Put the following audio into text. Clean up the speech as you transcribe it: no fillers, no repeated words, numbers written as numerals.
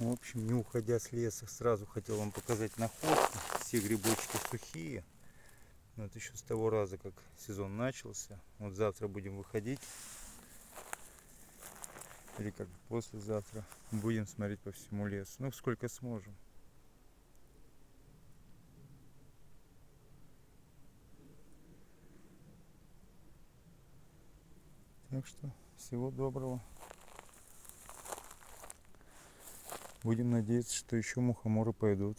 В общем, не уходя с леса, сразу хотел вам показать находки. Все грибочки сухие. Но это еще с того раза, как сезон начался. Вот завтра будем выходить. Или как послезавтра. Будем смотреть по всему лесу. Ну, сколько сможем. Так что, всего доброго. Будем надеяться, что еще мухоморы пойдут.